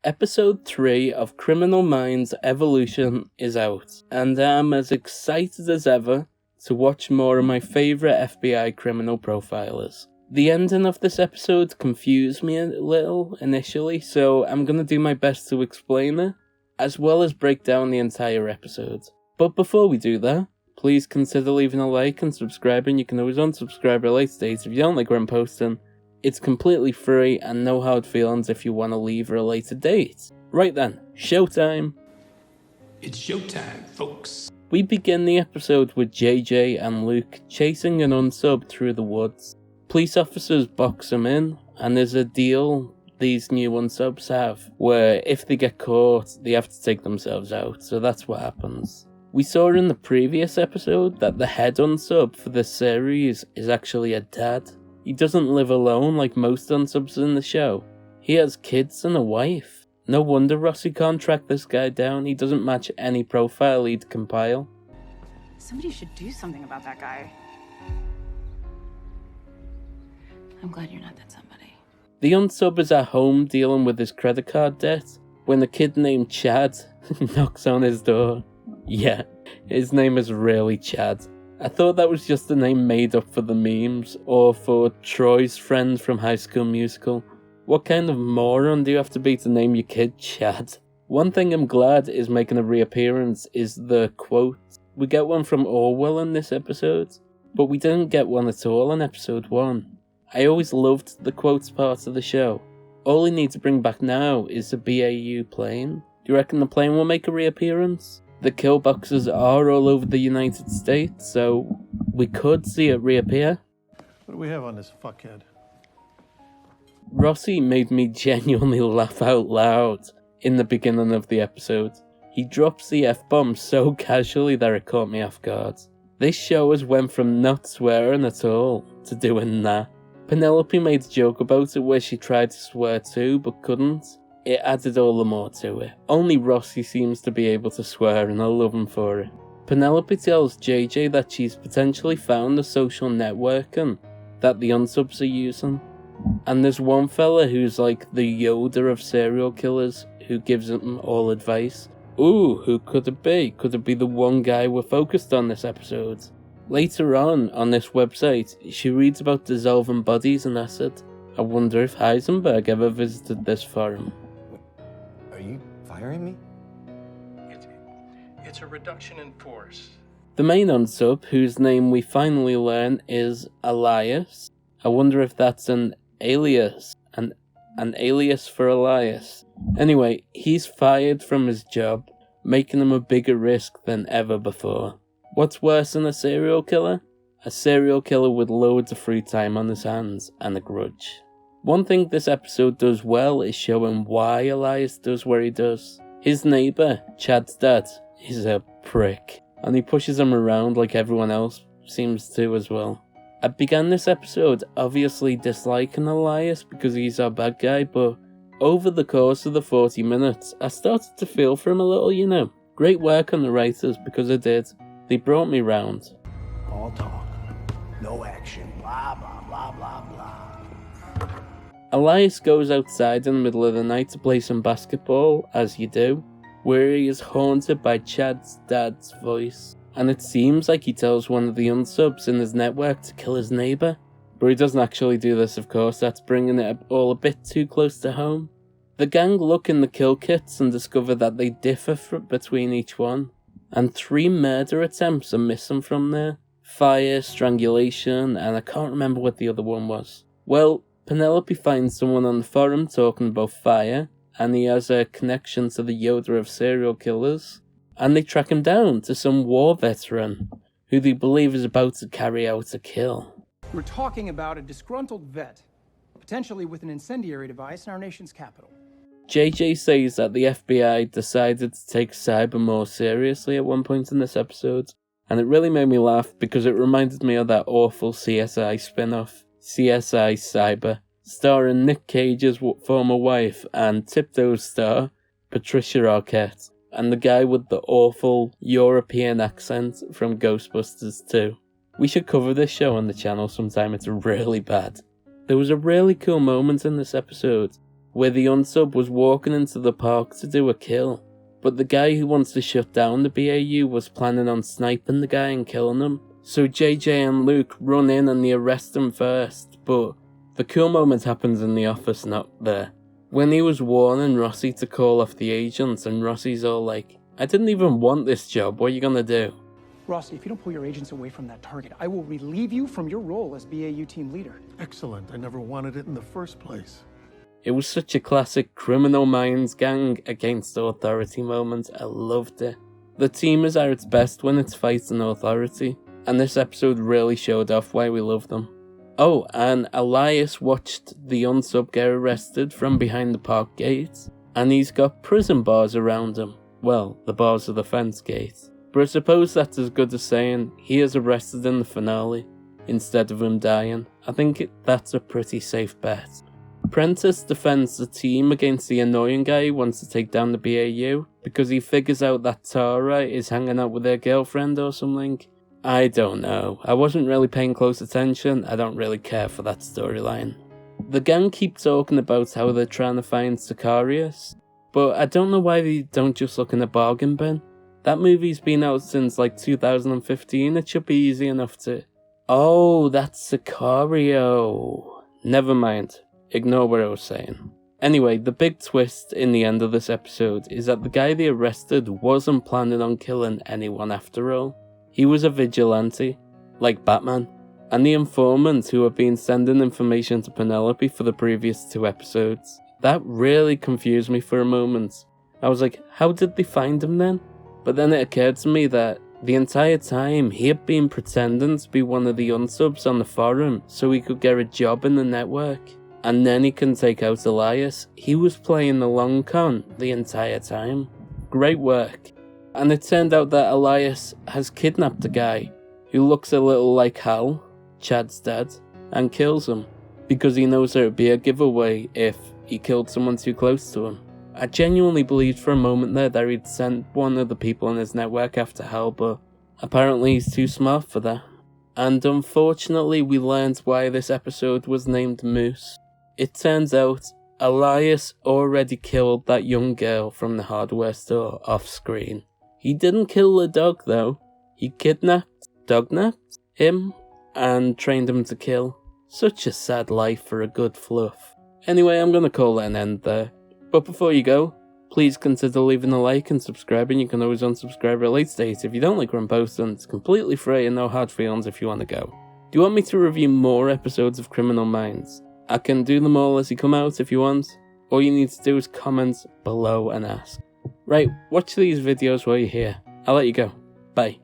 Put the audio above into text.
Episode 3 of Criminal Minds Evolution is out, and I'm as excited as ever to watch more of my favourite FBI criminal profilers. The ending of this episode confused me a little initially, so I'm going to do my best to explain it, as well as break down the entire episode. But before we do that, please consider leaving a like and subscribing. You can always unsubscribe at a later date if you don't like what I'm posting. It's completely free and no hard feelings if you want to leave at a later date. Right then, showtime! It's showtime, folks. We begin the episode with JJ and Luke chasing an unsub through the woods. Police officers box them in, and there's a deal these new unsubs have, where if they get caught, they have to take themselves out, so that's what happens. We saw in the previous episode that the head unsub for this series is actually a dad. He doesn't live alone like most unsubs in the show. He has kids and a wife. No wonder Rossi can't track this guy down. He doesn't match any profile he'd compile. Somebody should do something about that guy. I'm glad you're not that somebody. The unsub is at home dealing with his credit card debt when a kid named Chad knocks on his door. Yeah, his name is really Chad. I thought that was just a name made up for the memes, or for Troy's friend from High School Musical. What kind of moron do you have to be to name your kid Chad? One thing I'm glad is making a reappearance is the quote. We get one from Orwell in this episode, but we didn't get one at all in episode 1. I always loved the quotes part of the show. All we need to bring back now is the BAU plane. Do you reckon the plane will make a reappearance? The kill boxes are all over the United States, so we could see it reappear. What do we have on this fuckhead? Rossi made me genuinely laugh out loud in the beginning of the episode. He drops the F-bomb so casually that it caught me off guard. This show has went from not swearing at all to doing that. Penelope made a joke about it where she tried to swear too but couldn't. It added all the more to it. Only Rossi seems to be able to swear and I love him for it. Penelope tells JJ that she's potentially found the social networking that the unsubs are using. And there's one fella who's like the Yoda of serial killers who gives them all advice. Ooh, who could it be? Could it be the one guy we're focused on this episode? Later on this website, she reads about dissolving bodies in acid. I wonder if Heisenberg ever visited this forum. Are you firing me? It's a reduction in force. The main unsub, whose name we finally learn is Elias. I wonder if that's an alias. An alias for Elias. Anyway, he's fired from his job, making him a bigger risk than ever before. What's worse than a serial killer? A serial killer with loads of free time on his hands and a grudge. One thing this episode does well is showing why Elias does what he does. His neighbour, Chad's dad, is a prick, and he pushes him around like everyone else seems to as well. I began this episode obviously disliking Elias because he's our bad guy, but over the course of the 40 minutes, I started to feel for him a little, you know. Great work on the writers, because I did. They brought me round. All talk, no action, blah, blah, blah, blah, blah. Elias goes outside in the middle of the night to play some basketball, as you do, where he is haunted by Chad's dad's voice. And it seems like he tells one of the unsubs in his network to kill his neighbour. But he doesn't actually do this, of course, that's bringing it all a bit too close to home. The gang look in the kill kits and discover that they differ between each one. And 3 murder attempts are missing from there. Fire, strangulation, and I can't remember what the other one was. Well, Penelope finds someone on the forum talking about fire, and he has a connection to the Yoda of serial killers, and they track him down to some war veteran, who they believe is about to carry out a kill. We're talking about a disgruntled vet, potentially with an incendiary device in our nation's capital. JJ says that the FBI decided to take cyber more seriously at one point in this episode, and it really made me laugh because it reminded me of that awful CSI spin-off, CSI Cyber, starring Nick Cage's former wife and Tiptoe's star, Patricia Arquette, and the guy with the awful European accent from Ghostbusters 2. We should cover this show on the channel sometime, it's really bad. There was a really cool moment in this episode where the unsub was walking into the park to do a kill, but the guy who wants to shut down the BAU was planning on sniping the guy and killing him. So JJ and Luke run in and they arrest him first, but the cool moment happens in the office, not there. When he was warning Rossi to call off the agents, and Rossi's all like, I didn't even want this job, what are you gonna do? Rossi, if you don't pull your agents away from that target, I will relieve you from your role as BAU team leader. Excellent. I never wanted it in the first place. It was such a classic Criminal Minds gang against authority moment. I loved it. The team is at its best when it's fighting authority, and this episode really showed off why we love them. Oh, and Elias watched the unsub get arrested from behind the park gates, and he's got prison bars around him. Well, the bars of the fence gate. But I suppose that's as good as saying he is arrested in the finale, instead of him dying. I think that's a pretty safe bet. Prentice defends the team against the annoying guy who wants to take down the BAU, because he figures out that Tara is hanging out with her girlfriend or something. I don't know. I wasn't really paying close attention. I don't really care for that storyline. The gang keep talking about how they're trying to find Sicarius, but I don't know why they don't just look in the bargain bin. That movie's been out since like 2015. It should be easy enough to... Oh, that's Sicario. Never mind. Ignore what I was saying. Anyway, the big twist in the end of this episode is that the guy they arrested wasn't planning on killing anyone after all. He was a vigilante, like Batman. And the informant who had been sending information to Penelope for the previous 2 episodes. That really confused me for a moment. I was like, how did they find him then? But then it occurred to me that the entire time he had been pretending to be one of the unsubs on the forum so he could get a job in the network. And then he can take out Elias. He was playing the long con the entire time. Great work. And it turned out that Elias has kidnapped a guy who looks a little like Hal, Chad's dad, and kills him because he knows there would be a giveaway if he killed someone too close to him. I genuinely believed for a moment there that he'd sent one of the people in his network after Hal, but apparently he's too smart for that. And unfortunately we learned why this episode was named Moose. It turns out Elias already killed that young girl from the hardware store off screen. He didn't kill the dog though. He dognapped him and trained him to kill. Such a sad life for a good fluff. Anyway, I'm gonna call it an end there. But before you go, please consider leaving a like and subscribing. You can always unsubscribe at a later date if you don't like what I'm posting. It's completely free and no hard feelings if you want to go. Do you want me to review more episodes of Criminal Minds? I can do them all as they come out if you want. All you need to do is comment below and ask. Right, watch these videos while you're here. I'll let you go. Bye.